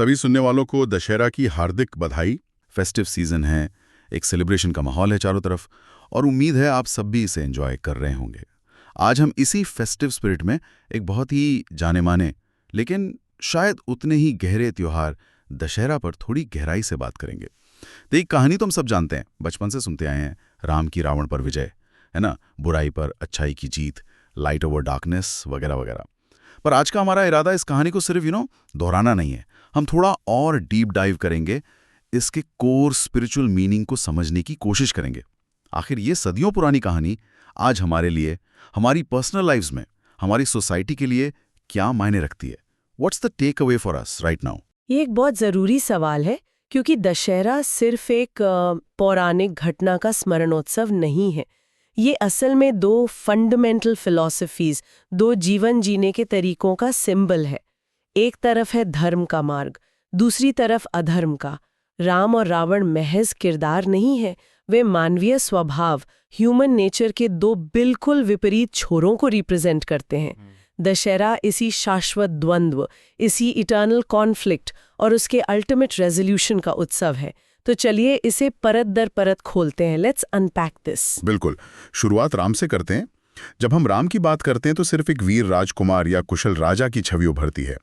सभी सुनने वालों को दशहरा की हार्दिक बधाई। फेस्टिव सीजन है, एक सेलिब्रेशन का माहौल है चारों तरफ, और उम्मीद है आप सब भी इसे एंजॉय कर रहे होंगे। आज हम इसी फेस्टिव स्पिरिट में एक बहुत ही जाने माने लेकिन शायद उतने ही गहरे त्योहार दशहरा पर थोड़ी गहराई से बात करेंगे। तो एक कहानी तो हम सब जानते हैं, बचपन से सुनते आए हैं, राम की रावण पर विजय, है ना, बुराई पर अच्छाई की जीत, लाइट ओवर डार्कनेस वगैरह वगैरह। पर आज का हमारा इरादा इस कहानी को सिर्फ दोहराना नहीं है। हम थोड़ा और डीप डाइव करेंगे, इसके कोर स्पिरिचुअल मीनिंग को समझने की कोशिश करेंगे। आखिर ये सदियों पुरानी कहानी आज हमारे लिए, हमारी पर्सनल लाइफ्स में, हमारी सोसाइटी के लिए क्या मायने रखती है। What's the take away for us right now? ये एक बहुत ज़रूरी सवाल है, क्योंकि दशहरा सिर्फ एक पौराणिक घटना का स्मरणोत्सव नहीं है। ये असल में दो फंडामेंटल फिलॉसफीज, दो जीवन जीने के तरीकों का सिंबल है। एक तरफ है धर्म का मार्ग, दूसरी तरफ अधर्म का। राम और रावण महज किरदार नहीं है, वे मानवीय स्वभाव, ह्यूमन नेचर के दो बिल्कुल विपरीत छोरों को रिप्रेजेंट करते हैं। दशहरा इसी शाश्वत द्वंद्व, इसी इटर्नल कॉन्फ्लिक्ट और उसके अल्टीमेट रेजोल्यूशन का उत्सव है। तो चलिए इसे परत दर परत खोलते हैं। Let's unpack this. बिल्कुल, शुरुआत राम से करते हैं। जब हम राम की बात करते हैं तो सिर्फ एक वीर राजकुमार या कुशल राजा की छवि उभरती है,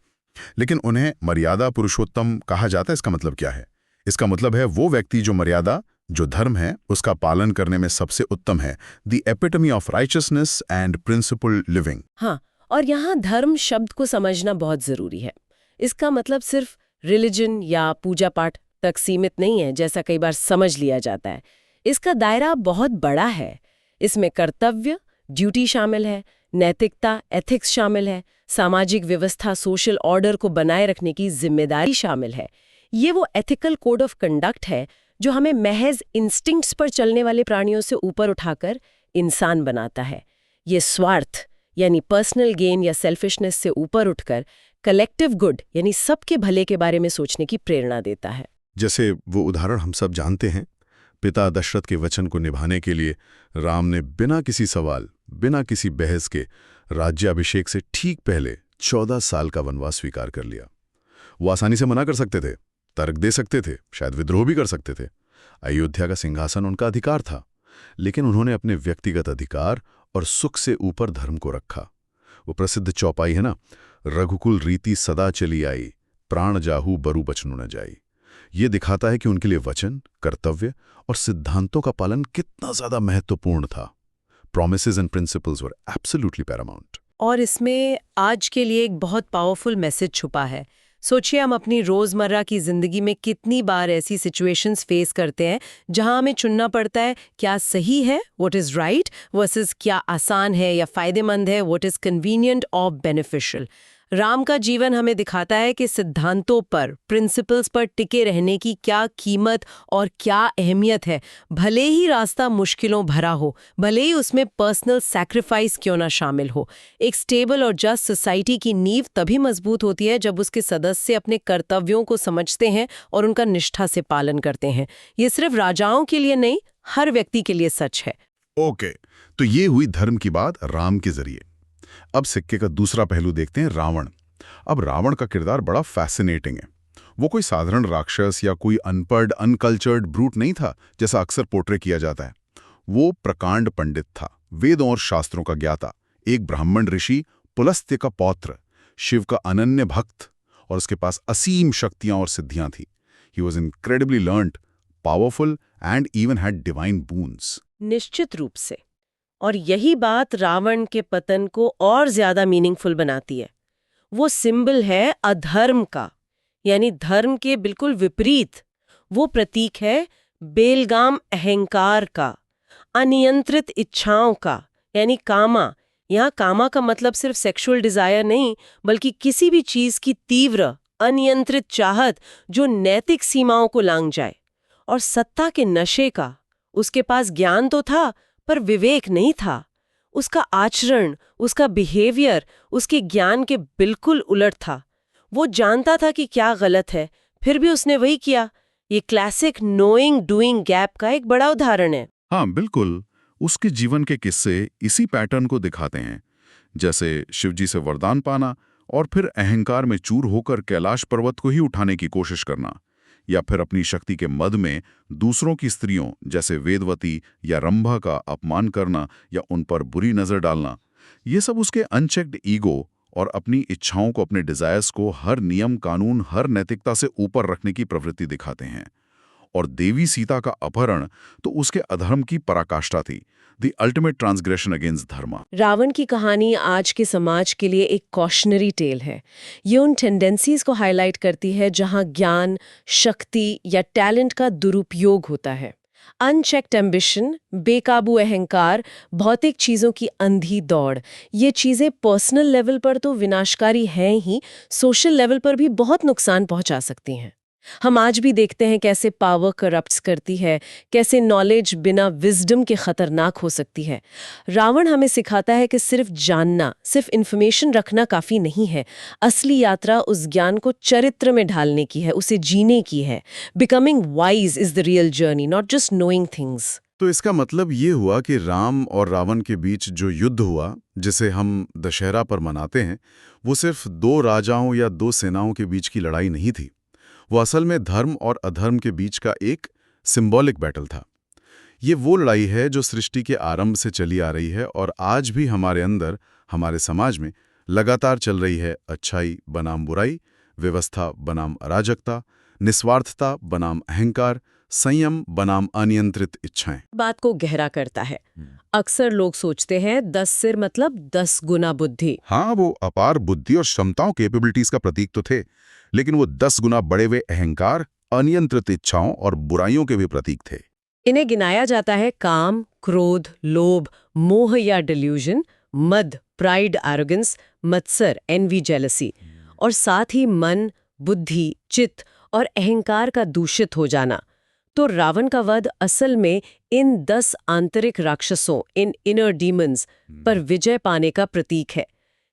लेकिन उन्हें मर्यादा पुरुषोत्तम कहा जाता है। इसका मतलब क्या है? इसका मतलब है वो व्यक्ति जो मर्यादा, जो धर्म है, उसका पालन करने में सबसे उत्तम है। The epitome of righteousness and principle living. हाँ, और यहाँ धर्म शब्द को समझना बहुत जरूरी है। इसका मतलब सिर्फ रिलीजन या पूजा पाठ तक सीमित नहीं है, जैसा कई बार समझ लिया जाता है। इसका दायरा बहुत बड़ा है। इसमें कर्तव्य, ड्यूटी शामिल है, नैतिकता, एथिक्स शामिल है, सामाजिक व्यवस्था, सोशल ऑर्डर को बनाए रखने की जिम्मेदारी शामिल है। ये वो एथिकल कोड ऑफ कंडक्ट है जो हमें महज इंस्टिंक्ट्स पर चलने वाले प्राणियों से ऊपर उठाकर इंसान बनाता है। ये स्वार्थ यानी पर्सनल गेन या सेल्फिशनेस से ऊपर उठकर कलेक्टिव गुड यानी सबके भले के बारे में सोचने की प्रेरणा देता है। जैसे वो उदाहरण हम सब जानते हैं, पिता दशरथ के वचन को निभाने के लिए राम ने बिना किसी सवाल, बिना किसी बहस के राज्याभिषेक से ठीक पहले 14 साल का वनवास स्वीकार कर लिया। वो आसानी से मना कर सकते थे, तर्क दे सकते थे, शायद विद्रोह भी कर सकते थे। अयोध्या का सिंहासन उनका अधिकार था, लेकिन उन्होंने अपने व्यक्तिगत अधिकार और सुख से ऊपर धर्म को रखा। वो प्रसिद्ध चौपाई है ना, रघुकुल रीति सदा चली आई, प्राण जाहू बरु बचनु न जाई। ये दिखाता है कि उनके लिए वचन, कर्तव्य और सिद्धांतों का पालन कितना ज्यादा महत्वपूर्ण था। Promises and principles were absolutely paramount. और इसमें आज के लिए एक बहुत पावरफुल मैसेज छुपा है। सोचिए, हम अपनी रोजमर्रा की जिंदगी में कितनी बार ऐसी सिचुएशंस फेस करते हैं जहां हमें चुनना पड़ता है क्या सही है, व्हाट इज राइट, वर्सेस क्या आसान है या फायदेमंद है, व्हाट इज कन्वीनियंट और बेनिफिशियल। राम का जीवन हमें दिखाता है कि सिद्धांतों पर, प्रिंसिपल्स पर टिके रहने की क्या कीमत और क्या अहमियत है। भले ही रास्ता मुश्किलों भरा हो, भले ही उसमें पर्सनल सैक्रिफाइस क्यों ना शामिल हो। एक स्टेबल और जस्ट सोसाइटी की नींव तभी मजबूत होती है जब उसके सदस्य अपने कर्तव्यों को समझते हैं और उनका निष्ठा से पालन करते हैं। ये सिर्फ राजाओं के लिए नहीं, हर व्यक्ति के लिए सच है। ओके, तो ये हुई धर्म की बात राम के जरिए। अब सिक्के का दूसरा पहलू देखते हैं, रावण। अब रावण का किरदार बड़ा फैसिनेटिंग है। वो कोई साधारण राक्षस या कोई अनपढ़, अनकल्चर्ड ब्रूट नहीं था जैसा अक्सर पोर्ट्रे किया जाता है। वो प्रकांड पंडित था, वेदों और शास्त्रों का ज्ञाता, एक ब्राह्मण ऋषि, पुलस्त्य का पौत्र, शिव का अनन्य भक्त, और उसके पास असीम शक्तियां और सिद्धियां थी। He was incredibly learned, powerful and even had divine Boons. निश्चित रूप से। और यही बात रावण के पतन को और ज्यादा मीनिंगफुल बनाती है। वो सिंबल है अधर्म का, यानी धर्म के बिल्कुल विपरीत। वो प्रतीक है बेलगाम अहंकार का, अनियंत्रित इच्छाओं का, यानी कामा। यहाँ कामा का मतलब सिर्फ सेक्सुअल डिजायर नहीं, बल्कि किसी भी चीज की तीव्र अनियंत्रित चाहत जो नैतिक सीमाओं को लांघ जाए। और सत्ता के नशे का। उसके पास ज्ञान तो था, पर विवेक नहीं था। उसका आचरण, उसका बिहेवियर उसके ज्ञान के बिल्कुल उलट था। वो जानता था कि क्या गलत है, फिर भी उसने वही किया। ये क्लासिक नोइंग डूइंग गैप का एक बड़ा उदाहरण है। हाँ बिल्कुल, उसके जीवन के किस्से इसी पैटर्न को दिखाते हैं। जैसे शिवजी से वरदान पाना, और फिर अहंकार में चूर होकर कैलाश पर्वत को ही उठाने की कोशिश करना, या फिर अपनी शक्ति के मद में दूसरों की स्त्रियों जैसे वेदवती या रंभा का अपमान करना या उन पर बुरी नजर डालना, ये सब उसके अनचेक्ड ईगो और अपनी इच्छाओं को, अपने डिजायर्स को हर नियम कानून, हर नैतिकता से ऊपर रखने की प्रवृत्ति दिखाते हैं। और देवी सीता का अपहरण तो उसके अधर्म की पराकाष्ठा थी, द अल्टीमेट ट्रांसग्रेशन अगेंस्ट धर्म। रावण की कहानी आज के समाज के लिए एक कॉशनरी टेल है। ये उन टेंडेंसीज को हाईलाइट करती है जहां ज्ञान, शक्ति या टैलेंट का दुरुपयोग होता है। अनचेक्ड एम्बिशन, बेकाबू अहंकार, भौतिक चीजों की अंधी दौड़, ये चीजें पर्सनल लेवल पर तो विनाशकारी हैं ही, सोशल लेवल पर भी बहुत नुकसान पहुंचा सकती हैं। हम आज भी देखते हैं कैसे पावर करप्ट्स करती है, कैसे नॉलेज बिना विजडम के खतरनाक हो सकती है। रावण हमें सिखाता है कि सिर्फ जानना, सिर्फ इन्फॉर्मेशन रखना काफी नहीं है। असली यात्रा उस ज्ञान को चरित्र में ढालने की है, उसे जीने की है। Becoming wise is the real journey, not just knowing things. तो इसका मतलब ये हुआ कि राम और रावण के बीच जो युद्ध हुआ, जिसे हम दशहरा पर मनाते हैं, वो सिर्फ दो राजाओं या दो सेनाओं के बीच की लड़ाई नहीं थी। वो असल में धर्म और अधर्म के बीच का एक सिंबॉलिक बैटल था। ये वो लड़ाई है जो सृष्टि के आरंभ से चली आ रही है और आज भी हमारे अंदर, हमारे समाज में लगातार चल रही है। अच्छाई बनाम बुराई, व्यवस्था बनाम अराजकता, निस्वार्थता बनाम अहंकार, संयम बनाम अनियंत्रित इच्छाएं। बात को गहरा करता है। अक्सर लोग सोचते हैं 10 सिर मतलब 10 गुना बुद्धि। हाँ, वो अपार बुद्धि और क्षमताओं, कैपेबिलिटीज का प्रतीक तो थे, लेकिन वो 10 गुना बढ़े हुए अहंकार, अनियंत्रित इच्छाओं और बुराइयों के भी प्रतीक थे। इन्हें गिनाया जाता है काम, क्रोध, लोभ, मोह या डिल्यूजन, मद, प्राइड, एरोगेंस, मत्सर, एनवी, जेलसी, और साथ ही मन, बुद्धि, चित्त और अहंकार का दूषित हो जाना। तो रावण का वध असल में इन 10 आंतरिक राक्षसों, इन इनर डीमंस पर विजय पाने का प्रतीक है।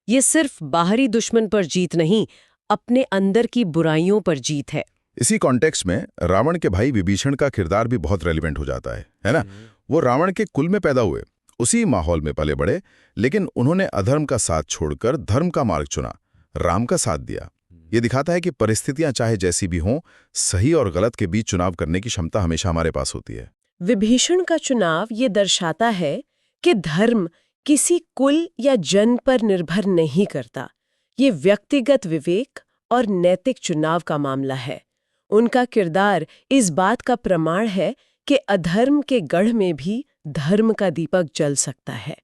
ये सिर्फ बाहरी दुश्मन पर जीत नहीं, अपने अंदर की बुराइयों पर जीत है। इसी कॉन्टेक्स्ट में रावण के भाई विभीषण का किरदार भी बहुत रेलिवेंट हो जाता है ना? वो रावण के कुल में पैदा हुए, उसी माहौल में पले बड़े, लेकिन उन्होंने अधर्म का साथ छोड़कर धर्म का मार्ग चुना, राम का साथ दिया। ये दिखाता है कि परिस्थितियां चाहे जैसी भी हों, सही और गलत के बीच चुनाव करने की क्षमता हमेशा हमारे पास होती है। विभीषण का चुनाव ये दर्शाता है कि धर्म किसी कुल या जन पर निर्भर नहीं करता। ये व्यक्तिगत विवेक और नैतिक चुनाव का मामला है। उनका किरदार इस बात का प्रमाण है कि अधर्म के गढ़ में भी धर्म का दीपक जल सकता है।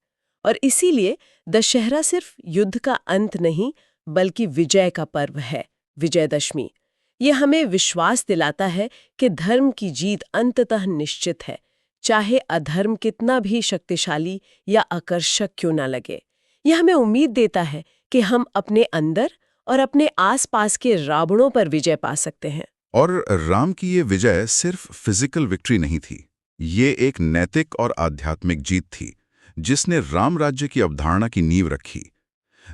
और इसीलिए दशहरा सिर्फ युद्ध का अंत नहीं, बल्कि विजय का पर्व है, विजयदशमी। ये हमें विश्वास दिलाता है कि धर्म की जीत अंततः निश्चित है, चाहे अधर्म कितना भी शक्तिशाली या आकर्षक क्यों ना लगे। यह हमें उम्मीद देता है कि हम अपने अंदर और अपने आसपास के रावणों पर विजय पा सकते हैं। और राम की ये विजय सिर्फ फिजिकल विक्ट्री नहीं थी, ये एक नैतिक और आध्यात्मिक जीत थी, जिसने राम राज्य की अवधारणा की नींव रखी।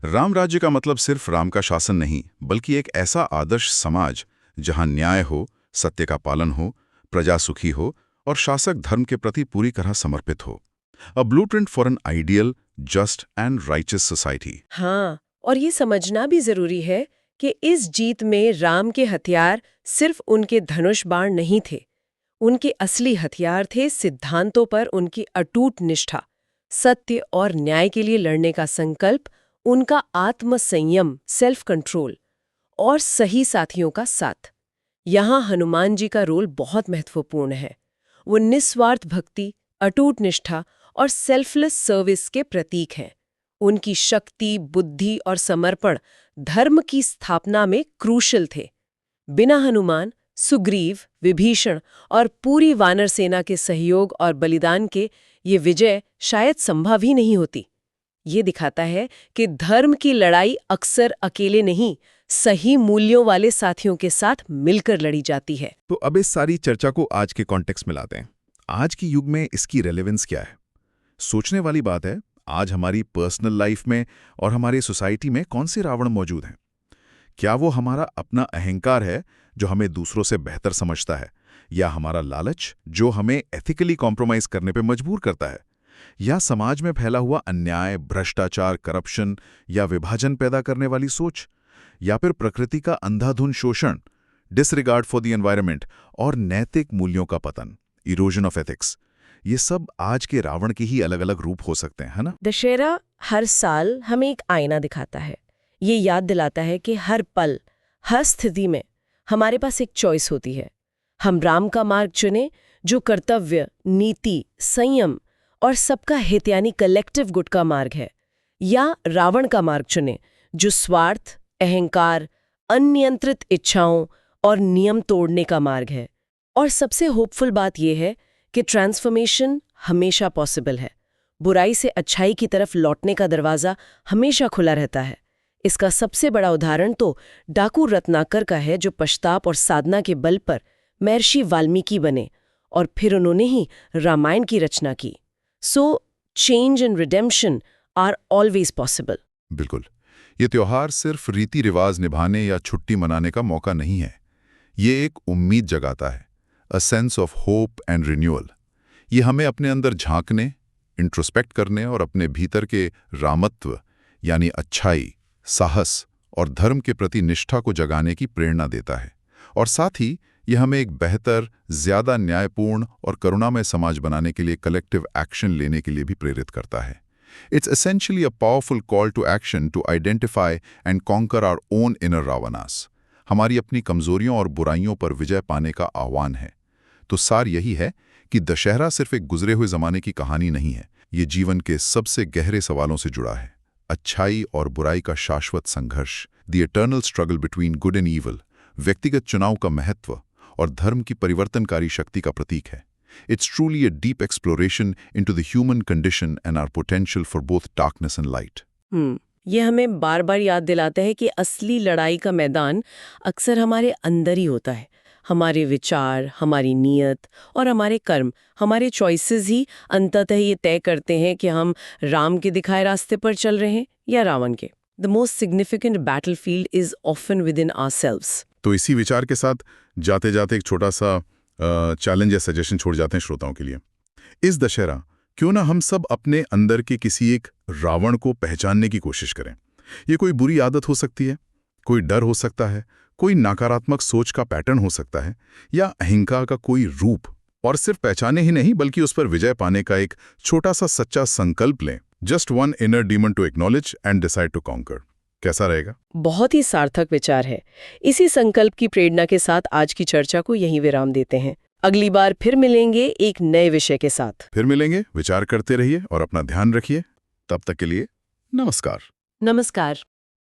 राम राज्य का मतलब सिर्फ राम का शासन नहीं, बल्कि एक ऐसा आदर्श समाज जहां न्याय हो, सत्य का पालन हो, प्रजा सुखी हो और शासक धर्म के प्रति पूरी तरह समर्पित हो। A blueprint for an ideal, just and righteous society. हाँ, और ये समझना भी जरूरी है कि इस जीत में राम के हथियार सिर्फ उनके धनुष बाण नहीं थे। उनके असली हथियार थे सिद्धांतों पर उनकी अटूट निष्ठा, सत्य और न्याय के लिए लड़ने का संकल्प, उनका आत्मसंयम, सेल्फ कंट्रोल और सही साथियों का साथ। यहाँ हनुमान जी का रोल बहुत महत्वपूर्ण है। वो निस्वार्थ भक्ति, अटूट निष्ठा और सेल्फलेस सर्विस के प्रतीक हैं। उनकी शक्ति, बुद्धि और समर्पण धर्म की स्थापना में क्रूशल थे। बिना हनुमान, सुग्रीव, विभीषण और पूरी वानर सेना के सहयोग और बलिदान के ये विजय शायद संभव ही नहीं होती। ये दिखाता है कि धर्म की लड़ाई अक्सर अकेले नहीं, सही मूल्यों वाले साथियों के साथ मिलकर लड़ी जाती है। तो अब इस सारी चर्चा को आज के कॉन्टेक्स्ट में लाते हैं। आज की युग में इसकी रेलेवेंस क्या है? सोचने वाली बात है, आज हमारी पर्सनल लाइफ में और हमारी सोसाइटी में कौन से रावण मौजूद हैं? क्या वो हमारा अपना अहंकार है जो हमें दूसरों से बेहतर समझता है, या हमारा लालच जो हमें एथिकली कॉम्प्रोमाइज करने पे मजबूर करता है, या समाज में फैला हुआ अन्याय, भ्रष्टाचार, करप्शन या विभाजन पैदा करने वाली सोच या फिर प्रकृति का अंधाधुंध शोषण, डिसरिगार्ड फॉर द एनवायरनमेंट, और नैतिक मूल्यों का पतन, इरोजन ऑफ एथिक्स, ये सब आज के रावण के ही अलग अलग रूप हो सकते हैं, है ना? दशहरा हर साल हमें एक आईना दिखाता है। ये याद दिलाता है कि हर पल, हर स्थिति में हमारे पास एक चॉइस होती है। हम राम का मार्ग चुने जो कर्तव्य, नीति, संयम और सबका हित यानी कलेक्टिव गुड का मार्ग है, या रावण का मार्ग चुने जो स्वार्थ, अहंकार, अनियंत्रित इच्छाओं और नियम तोड़ने का मार्ग है। और सबसे होपफुल बात यह है कि ट्रांसफॉर्मेशन हमेशा पॉसिबल है। बुराई से अच्छाई की तरफ लौटने का दरवाज़ा हमेशा खुला रहता है। इसका सबसे बड़ा उदाहरण तो डाकू रत्नाकर का है, जो पश्चाताप और साधना के बल पर महर्षि वाल्मीकि बने और फिर उन्होंने ही रामायण की रचना की। So change and redemption are always possible. बिल्कुल, ये त्योहार सिर्फ रीति रिवाज निभाने या छुट्टी मनाने का मौका नहीं है। ये एक उम्मीद जगाता है, a sense of hope and renewal. ये हमें अपने अंदर झांकने, इंट्रोस्पेक्ट करने और अपने भीतर के रामत्व यानी अच्छाई, साहस और धर्म के प्रति निष्ठा को जगाने की प्रेरणा देता है। और साथ ही यह हमें एक बेहतर, ज्यादा न्यायपूर्ण और करुणामय समाज बनाने के लिए कलेक्टिव एक्शन लेने के लिए भी प्रेरित करता है। It's essentially a powerful call to action to identify and conquer our own inner Ravanas. हमारी अपनी कमजोरियों और बुराइयों पर विजय पाने का आह्वान है। तो सार यही है कि दशहरा सिर्फ एक गुजरे हुए जमाने की कहानी नहीं है, ये जीवन के सबसे गहरे सवालों से जुड़ा है। अच्छाई और बुराई का शाश्वत संघर्ष, the eternal struggle between good and evil, व्यक्तिगत चुनाव का महत्व और धर्म की परिवर्तनकारी शक्ति का प्रतीक है। It's truly a deep exploration into the human condition and our potential for both darkness and light. ये हमें बार बार याद दिलाता है कि असली लड़ाई का मैदान अक्सर हमारे अंदर ही होता है। हमारे विचार, हमारी नीयत और हमारे कर्म, हमारे चॉइसेस ही अंततः ये तय करते हैं कि हम राम के दिखाए रास्ते पर चल रहे हैं या रावण के। The most significant battlefield is often within ourselves. तो इसी विचार के साथ जाते जाते एक छोटा सा चैलेंज या सजेशन छोड़ जाते हैं श्रोताओं के लिए। इस दशहरा क्यों ना हम सब अपने अंदर के किसी एक रावण को पहचानने की कोशिश करें। ये कोई बुरी आदत हो सकती है, कोई डर हो सकता है, कोई नकारात्मक सोच का पैटर्न हो सकता है, या अहंकार का कोई रूप। और सिर्फ पहचाने ही नहीं बल्कि उस पर विजय पाने का एक छोटा सा सच्चा संकल्प लें। Just one inner demon to acknowledge and decide to conquer. कैसा रहेगा? बहुत ही सार्थक विचार है। इसी संकल्प की प्रेरणा के साथ आज की चर्चा को यहीं विराम देते हैं। अगली बार फिर मिलेंगे एक नए विषय के साथ। फिर मिलेंगे, विचार करते रहिए और अपना ध्यान रखिए। तब तक के लिए नमस्कार। नमस्कार।